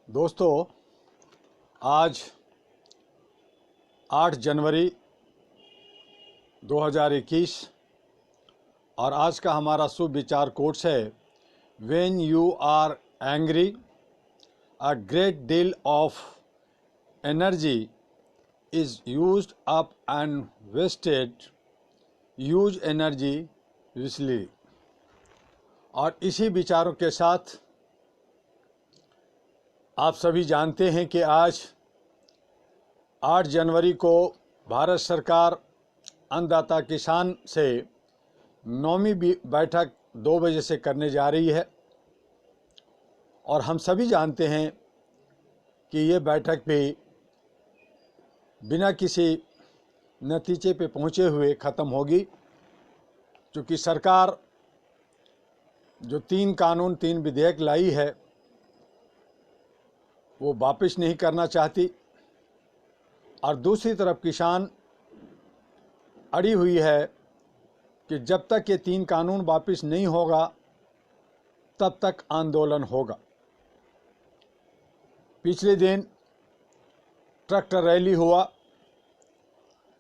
दोस्तों, आज 8 जनवरी 2021 और आज का हमारा शुभ विचार कोट्स है, when you are angry a great deal of energy is used up and wasted, use energy विजली। और इसी विचारों के साथ आप सभी जानते हैं कि आज 8 जनवरी को भारत सरकार अन्नदाता किसान से 9वीं बैठक 2 बजे से करने जा रही है। और हम सभी जानते हैं कि ये बैठक भी बिना किसी नतीजे पे पहुंचे हुए ख़त्म होगी, क्योंकि सरकार जो 3 कानून 3 विधेयक लाई है वो वापस नहीं करना चाहती, और दूसरी तरफ किसान अड़ी हुई है कि जब तक ये 3 कानून वापस नहीं होगा तब तक आंदोलन होगा। पिछले दिन ट्रैक्टर रैली हुआ।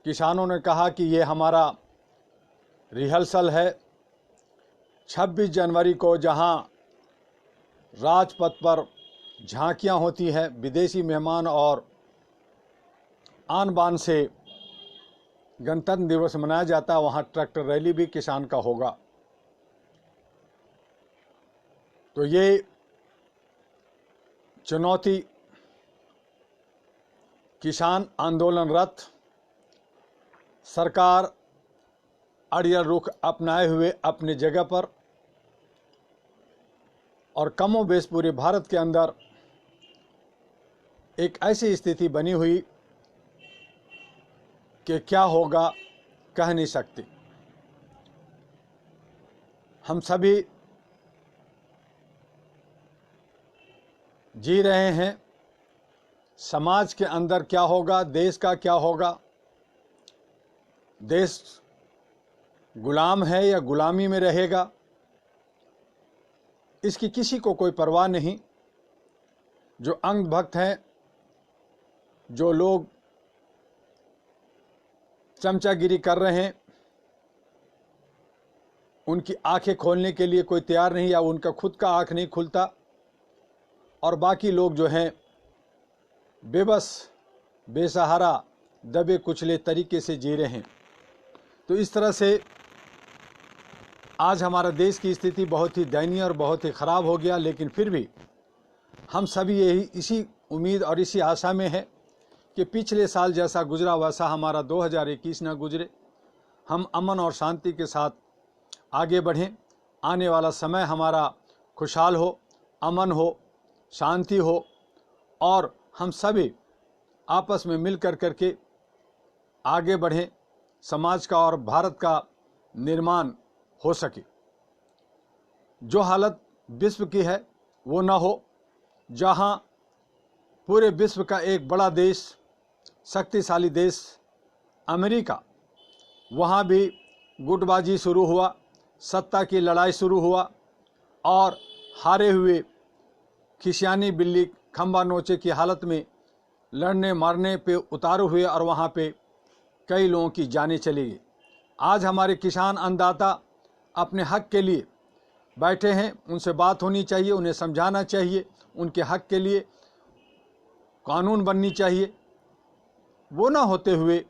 किसानों ने कहा कि ये हमारा रिहर्सल है। 26 जनवरी को जहां राजपथ पर झांकियां होती हैं, विदेशी मेहमान और आन बान से गणतंत्र दिवस मनाया जाता है, वहां ट्रैक्टर रैली भी किसान का होगा। तो ये चुनौती किसान आंदोलनरत सरकार अड़ियल रुख अपनाए हुए अपने जगह पर और कमोबेश पूरे भारत के अंदर एक ऐसी स्थिति बनी हुई कि क्या होगा कह नहीं सकते। हम सभी जी रहे हैं, समाज के अंदर क्या होगा, देश का क्या होगा, देश गुलाम है या गुलामी में रहेगा, इसकी किसी को कोई परवाह नहीं। जो अंधभक्त हैं, जो लोग चमचागिरी कर रहे हैं, उनकी आंखें खोलने के लिए कोई तैयार नहीं, या उनका खुद का आंख नहीं खुलता, और बाकी लोग जो हैं बेबस बेसहारा दबे कुचले तरीके से जी रहे हैं। तो इस तरह से आज हमारा देश की स्थिति बहुत ही दयनीय और बहुत ही ख़राब हो गया। लेकिन फिर भी हम सभी इसी उम्मीद और इसी आशा में है कि पिछले साल जैसा गुजरा वैसा हमारा 2021 न गुजरे, हम अमन और शांति के साथ आगे बढ़ें। आने वाला समय हमारा खुशहाल हो, अमन हो, शांति हो, और हम सभी आपस में मिल करके आगे बढ़ें, समाज का और भारत का निर्माण हो सके। जो हालत विश्व की है वो ना हो, जहां पूरे विश्व का एक बड़ा देश, शक्तिशाली देश अमेरिका, वहां भी गुटबाजी शुरू हुआ, सत्ता की लड़ाई शुरू हुआ, और हारे हुए खिसियानी बिल्ली खंबा नोचे की हालत में लड़ने मारने पे उतारू हुए, और वहां पे कई लोगों की जानें चली गई। आज हमारे किसान अन्नदाता अपने हक के लिए बैठे हैं, उनसे बात होनी चाहिए, उन्हें समझाना चाहिए, उनके हक के लिए कानून बननी चाहिए। वो ना होते हुए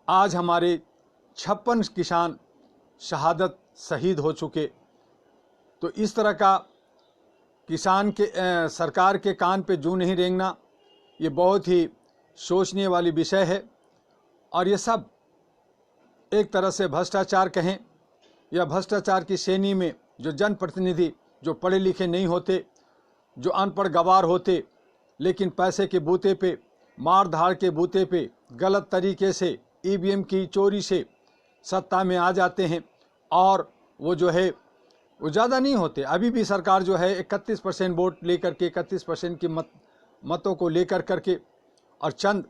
आज हमारे 56 किसान शहादत शहीद हो चुके। तो इस तरह का किसान के सरकार के कान पे जूं नहीं रेंगना, ये बहुत ही सोचने वाली विषय है। और ये सब एक तरह से भ्रष्टाचार कहें, या भ्रष्टाचार की श्रेणी में जो जनप्रतिनिधि जो पढ़े लिखे नहीं होते, जो अनपढ़ गवार होते, लेकिन पैसे के बूते पे, मार धाड़ के बूते पे गलत तरीके से ईवीएम की चोरी से सत्ता में आ जाते हैं। और वो जो है वो ज़्यादा नहीं होते। अभी भी सरकार जो है 31% वोट लेकर के, 31% की मतों को लेकर करके, और चंद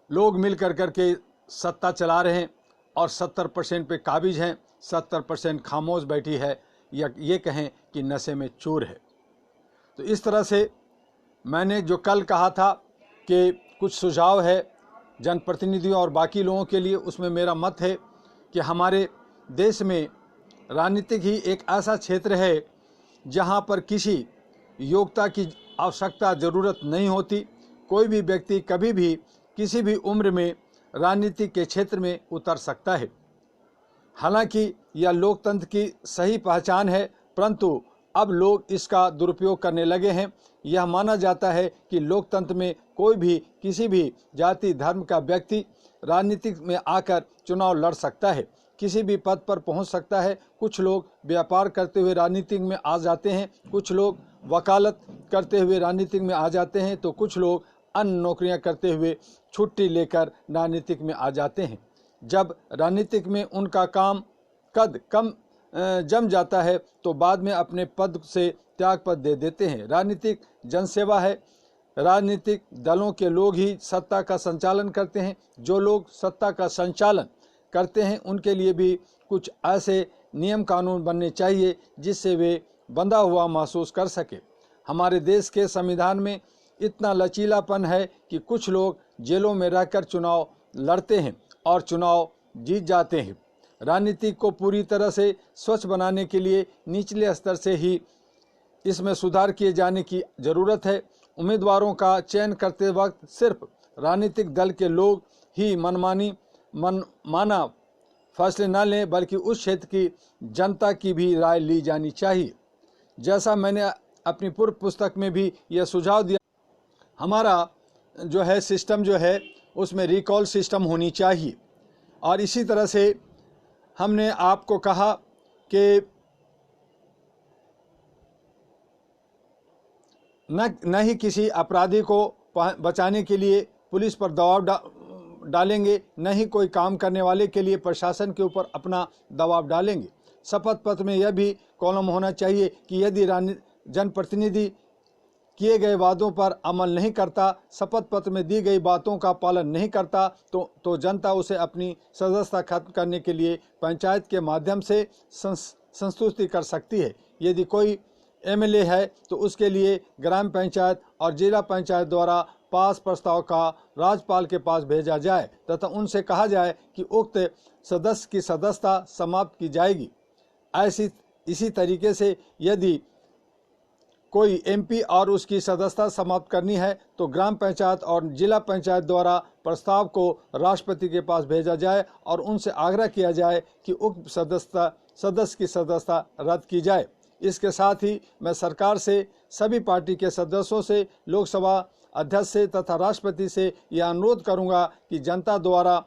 लोग मिल करके सत्ता चला रहे हैं, और 70% पे काबिज हैं, 70% खामोश बैठी है, या ये कहें कि नशे में चूर है। तो इस तरह से मैंने जो कल कहा था कि कुछ सुझाव है जनप्रतिनिधियों और बाकी लोगों के लिए, उसमें मेरा मत है कि हमारे देश में राजनीतिक ही एक ऐसा क्षेत्र है जहां पर किसी योग्यता की आवश्यकता ज़रूरत नहीं होती। कोई भी व्यक्ति कभी भी किसी भी उम्र में राजनीति के क्षेत्र में उतर सकता है। हालांकि यह लोकतंत्र की सही पहचान है, परंतु अब लोग इसका दुरुपयोग करने लगे हैं। यह माना जाता है कि लोकतंत्र में कोई भी किसी भी जाति धर्म का व्यक्ति राजनीतिक में आकर चुनाव लड़ सकता है, किसी भी पद पर पहुंच सकता है। कुछ लोग व्यापार करते हुए राजनीतिक में आ जाते हैं, कुछ लोग वकालत करते हुए राजनीतिक में आ जाते हैं, तो कुछ लोग अन्य नौकरियां करते हुए छुट्टी लेकर राजनीतिक में आ जाते हैं। जब राजनीतिक में उनका काम कद कम जम जाता है तो बाद में अपने पद से त्याग पद दे देते हैं। राजनीतिक जनसेवा है। राजनीतिक दलों के लोग ही सत्ता का संचालन करते हैं। जो लोग सत्ता का संचालन करते हैं उनके लिए भी कुछ ऐसे नियम कानून बनने चाहिए जिससे वे बंधा हुआ महसूस कर सके। हमारे देश के संविधान में इतना लचीलापन है कि कुछ लोग जेलों में रहकर चुनाव लड़ते हैं और चुनाव जीत जाते हैं। राजनीति को पूरी तरह से स्वच्छ बनाने के लिए निचले स्तर से ही इसमें सुधार किए जाने की ज़रूरत है। उम्मीदवारों का चयन करते वक्त सिर्फ राजनीतिक दल के लोग ही मनमाना फैसले न लें, बल्कि उस क्षेत्र की जनता की भी राय ली जानी चाहिए। जैसा मैंने अपनी पूर्व पुस्तक में भी यह सुझाव दिया, हमारा जो है सिस्टम जो है उसमें रिकॉल सिस्टम होनी चाहिए। और इसी तरह से हमने आपको कहा कि न ही किसी अपराधी को बचाने के लिए पुलिस पर दबाव डालेंगे, न ही कोई काम करने वाले के लिए प्रशासन के ऊपर अपना दबाव डालेंगे। शपथ पत्र में यह भी कॉलम होना चाहिए कि यदि जनप्रतिनिधि किए गए वादों पर अमल नहीं करता, शपथ पत्र में दी गई बातों का पालन नहीं करता, तो जनता उसे अपनी सदस्यता खत्म करने के लिए पंचायत के माध्यम से संस्तुति कर सकती है। यदि कोई एमएलए है तो उसके लिए ग्राम पंचायत और जिला पंचायत द्वारा पास प्रस्ताव का राज्यपाल के पास भेजा जाए तथा उनसे कहा जाए कि उक्त सदस्य की सदस्यता समाप्त की जाएगी। इसी तरीके से यदि कोई एमपी और उसकी सदस्यता समाप्त करनी है तो ग्राम पंचायत और जिला पंचायत द्वारा प्रस्ताव को राष्ट्रपति के पास भेजा जाए और उनसे आग्रह किया जाए कि उक्त सदस्य की सदस्यता रद्द की जाए। इसके साथ ही मैं सरकार से, सभी पार्टी के सदस्यों से, लोकसभा अध्यक्ष से तथा राष्ट्रपति से यह अनुरोध करूंगा कि जनता द्वारा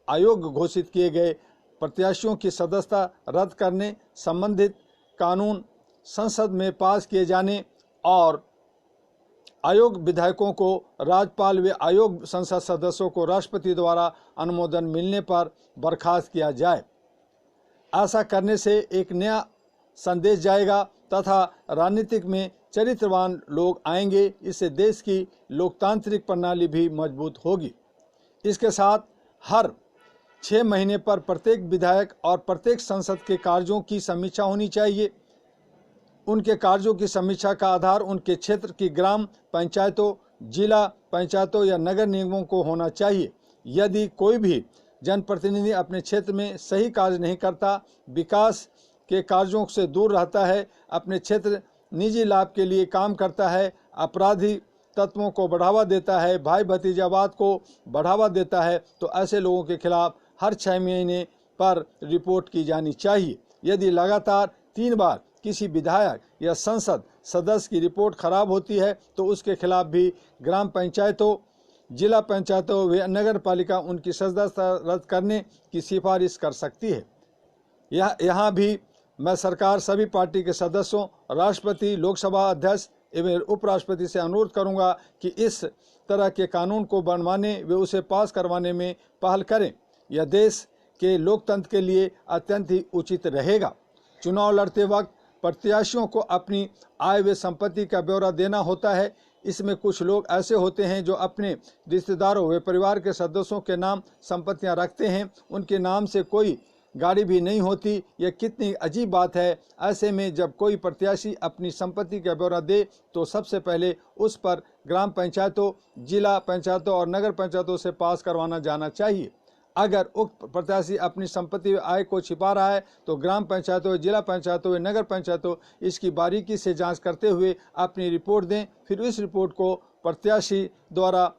आयोग घोषित किए गए प्रत्याशियों की सदस्यता रद्द करने संबंधित कानून संसद में पास किए जाने और आयोग विधायकों को राज्यपाल व आयोग संसद सदस्यों को राष्ट्रपति द्वारा अनुमोदन मिलने पर बर्खास्त किया जाए। ऐसा करने से एक नया संदेश जाएगा तथा राजनीतिक में चरित्रवान लोग आएंगे। इससे देश की लोकतांत्रिक प्रणाली भी मजबूत होगी। इसके साथ हर 6 महीने पर प्रत्येक विधायक और प्रत्येक संसद के कार्यों की समीक्षा होनी चाहिए। उनके कार्यों की समीक्षा का आधार उनके क्षेत्र की ग्राम पंचायतों, जिला पंचायतों या नगर निगमों को होना चाहिए। यदि कोई भी जनप्रतिनिधि अपने क्षेत्र में सही कार्य नहीं करता, विकास के कार्यों से दूर रहता है, अपने क्षेत्र निजी लाभ के लिए काम करता है, अपराधी तत्वों को बढ़ावा देता है, भाई भतीजावाद को बढ़ावा देता है, तो ऐसे लोगों के खिलाफ हर 6 महीने पर रिपोर्ट की जानी चाहिए। यदि लगातार 3 बार किसी विधायक या संसद सदस्य की रिपोर्ट खराब होती है तो उसके खिलाफ भी ग्राम पंचायतों, जिला पंचायतों व नगर पालिका उनकी सदस्यता रद्द करने की सिफारिश कर सकती है। यहाँ भी मैं सरकार, सभी पार्टी के सदस्यों, राष्ट्रपति, लोकसभा अध्यक्ष एवं उपराष्ट्रपति से अनुरोध करूंगा कि इस तरह के कानून को बनवाने व उसे पास करवाने में पहल करें। यह देश के लोकतंत्र के लिए अत्यंत ही उचित रहेगा। चुनाव लड़ते वक्त प्रत्याशियों को अपनी आय व संपत्ति का ब्यौरा देना होता है। इसमें कुछ लोग ऐसे होते हैं जो अपने रिश्तेदारों व परिवार के सदस्यों के नाम संपत्तियां रखते हैं। उनके नाम से कोई गाड़ी भी नहीं होती। यह कितनी अजीब बात है। ऐसे में जब कोई प्रत्याशी अपनी संपत्ति का ब्यौरा दे तो सबसे पहले उस पर ग्राम पंचायतों, जिला पंचायतों और नगर पंचायतों से पास करवाना जाना चाहिए। अगर उक्त प्रत्याशी अपनी संपत्ति आय को छिपा रहा है तो ग्राम पंचायतों, जिला पंचायतों, नगर पंचायतों इसकी बारीकी से जांच करते हुए अपनी रिपोर्ट दें। फिर इस रिपोर्ट को प्रत्याशी द्वारा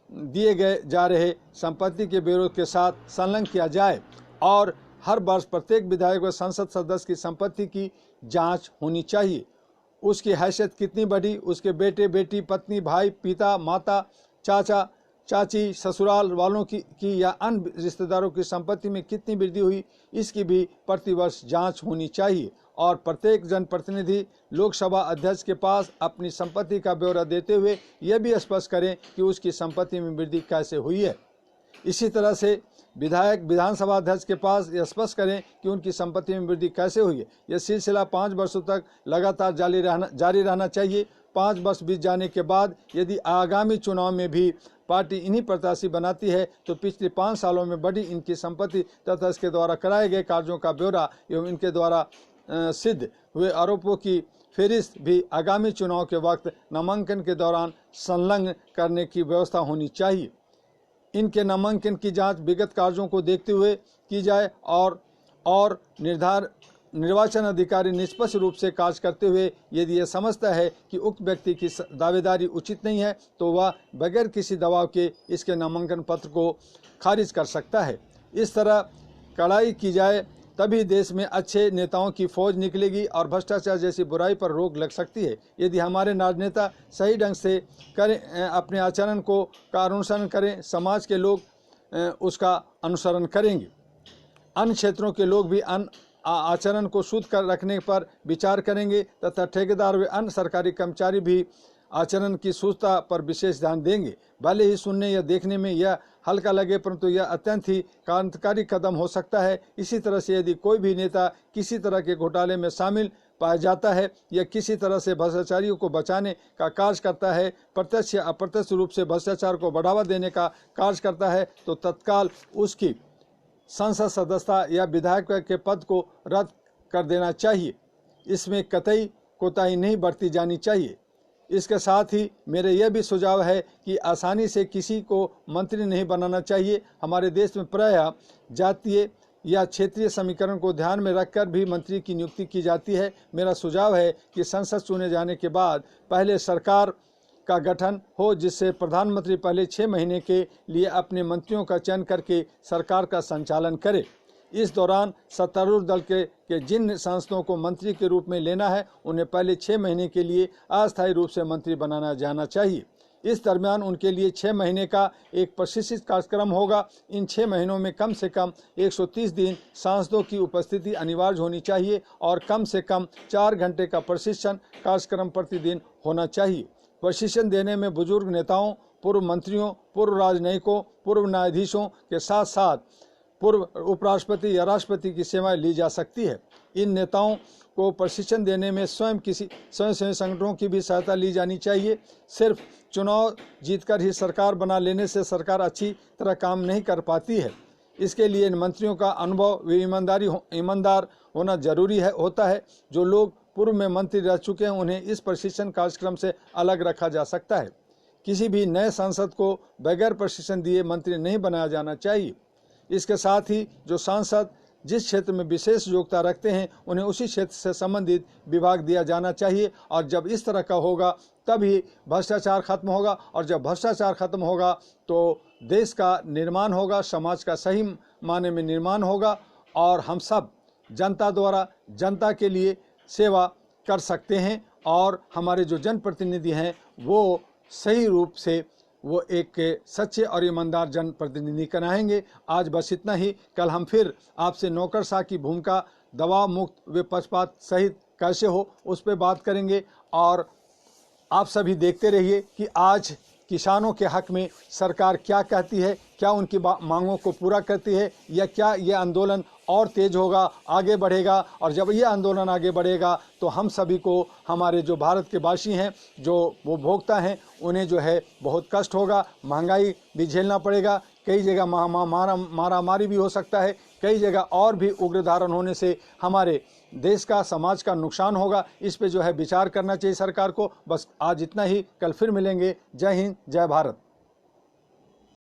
दिए गए जा रहे संपत्ति के ब्यौरे के साथ संलग्न किया जाए और हर वर्ष प्रत्येक विधायक व संसद सदस्य की संपत्ति की जांच होनी चाहिए। उसकी हैसियत कितनी बढ़ी, उसके बेटे बेटी, पत्नी, भाई, पिता, माता, चाचा चाची, ससुराल वालों की या अन्य रिश्तेदारों की संपत्ति में कितनी वृद्धि हुई, इसकी भी प्रतिवर्ष जांच होनी चाहिए। और प्रत्येक जनप्रतिनिधि लोकसभा अध्यक्ष के पास अपनी संपत्ति का ब्यौरा देते हुए यह भी स्पष्ट करें कि उसकी संपत्ति में वृद्धि कैसे हुई है। इसी तरह से विधायक विधानसभा अध्यक्ष के पास यह स्पष्ट करें कि उनकी संपत्ति में वृद्धि कैसे हुई है। यह सिलसिला 5 वर्षों तक लगातार जारी रहना चाहिए। 5 वर्ष बीत जाने के बाद यदि आगामी चुनाव में भी पार्टी इन्हीं प्रत्याशी बनाती है तो पिछले 5 सालों में बढ़ी इनकी संपत्ति तथा इसके द्वारा कराए गए कार्यों का ब्यौरा एवं इनके द्वारा सिद्ध हुए आरोपों की फहरिस्त भी आगामी चुनाव के वक्त नामांकन के दौरान संलग्न करने की व्यवस्था होनी चाहिए। इनके नामांकन की जांच विगत कार्यों को देखते हुए की जाए और निर्वाचन अधिकारी निष्पक्ष रूप से कार्य करते हुए यदि यह समझता है कि उक्त व्यक्ति की दावेदारी उचित नहीं है तो वह बगैर किसी दबाव के इसके नामांकन पत्र को खारिज कर सकता है। इस तरह कड़ाई की जाए तभी देश में अच्छे नेताओं की फौज निकलेगी और भ्रष्टाचार जैसी बुराई पर रोक लग सकती है। यदि हमारे राजनेता सही ढंग से करें, अपने आचरण का अनुसरण करें, समाज के लोग उसका अनुसरण करेंगे। अन्य क्षेत्रों के लोग भी आचरण को शुद्ध कर रखने पर विचार करेंगे तथा ठेकेदार व अन्य सरकारी कर्मचारी भी आचरण की शुद्धता पर विशेष ध्यान देंगे। भले ही सुनने या देखने में यह हल्का लगे परंतु यह अत्यंत ही क्रांतिकारी कदम हो सकता है। इसी तरह से यदि कोई भी नेता किसी तरह के घोटाले में शामिल पाया जाता है या किसी तरह से भ्रष्टाचारियों को बचाने का कार्य करता है, प्रत्यक्ष या अप्रत्यक्ष रूप से भ्रष्टाचार को बढ़ावा देने का कार्य करता है तो तत्काल उसकी संसद सदस्यता या विधायक के पद को रद्द कर देना चाहिए। इसमें कतई कोताही नहीं बरती जानी चाहिए। इसके साथ ही मेरे यह भी सुझाव है कि आसानी से किसी को मंत्री नहीं बनाना चाहिए। हमारे देश में प्रायः जातीय या क्षेत्रीय समीकरण को ध्यान में रखकर भी मंत्री की नियुक्ति की जाती है। मेरा सुझाव है कि संसद चुने जाने के बाद पहले सरकार का गठन हो जिससे प्रधानमंत्री पहले 6 महीने के लिए अपने मंत्रियों का चयन करके सरकार का संचालन करे। इस दौरान सत्तारूढ़ दल के जिन सांसदों को मंत्री के रूप में लेना है उन्हें पहले 6 महीने के लिए अस्थायी रूप से मंत्री बनाना जाना चाहिए। इस दरमियान उनके लिए 6 महीने का एक प्रशिक्षित कार्यक्रम होगा। इन 6 महीनों में कम से कम 130 दिन सांसदों की उपस्थिति अनिवार्य होनी चाहिए और कम से कम 4 घंटे का प्रशिक्षण कार्यक्रम प्रतिदिन होना चाहिए। प्रशिक्षण देने में बुजुर्ग नेताओं, पूर्व मंत्रियों, पूर्व राजनयिकों, पूर्व न्यायाधीशों के साथ साथ पूर्व उपराष्ट्रपति या राष्ट्रपति की सेवाएं ली जा सकती है। इन नेताओं को प्रशिक्षण देने में स्वयंसेवी संगठनों की भी सहायता ली जानी चाहिए। सिर्फ चुनाव जीतकर ही सरकार बना लेने से सरकार अच्छी तरह काम नहीं कर पाती है। इसके लिए इन मंत्रियों का अनुभव व ईमानदार होना जरूरी होता है। जो लोग पूर्व में मंत्री रह चुके हैं उन्हें इस प्रशिक्षण कार्यक्रम से अलग रखा जा सकता है। किसी भी नए सांसद को बगैर प्रशिक्षण दिए मंत्री नहीं बनाया जाना चाहिए। इसके साथ ही जो सांसद जिस क्षेत्र में विशेष योग्यता रखते हैं उन्हें उसी क्षेत्र से संबंधित विभाग दिया जाना चाहिए और जब इस तरह का होगा तभी भ्रष्टाचार खत्म होगा और जब भ्रष्टाचार खत्म होगा तो देश का निर्माण होगा, समाज का सही मायने में निर्माण होगा और हम सब जनता द्वारा जनता के लिए सेवा कर सकते हैं और हमारे जो जनप्रतिनिधि हैं वो सही रूप से वो एक सच्चे और ईमानदार जनप्रतिनिधि बनाएंगे। आज बस इतना ही। कल हम फिर आपसे नौकरशाह की भूमिका, दबाव मुक्त व पक्षपात सहित कैसे हो उस पर बात करेंगे और आप सभी देखते रहिए कि आज किसानों के हक में सरकार क्या कहती है, क्या उनकी मांगों को पूरा करती है या क्या ये आंदोलन और तेज होगा, आगे बढ़ेगा। और जब ये आंदोलन आगे बढ़ेगा तो हम सभी को, हमारे जो भारत के वासी हैं, जो वो भोक्ता हैं, उन्हें जो है बहुत कष्ट होगा, महंगाई भी झेलना पड़ेगा, कई जगह मारामारी भी हो सकता है, कई जगह और भी उग्र धारण होने से हमारे देश का, समाज का नुकसान होगा। इस पे जो है विचार करना चाहिए सरकार को। बस आज इतना ही, कल फिर मिलेंगे। जय हिंद, जय भारत।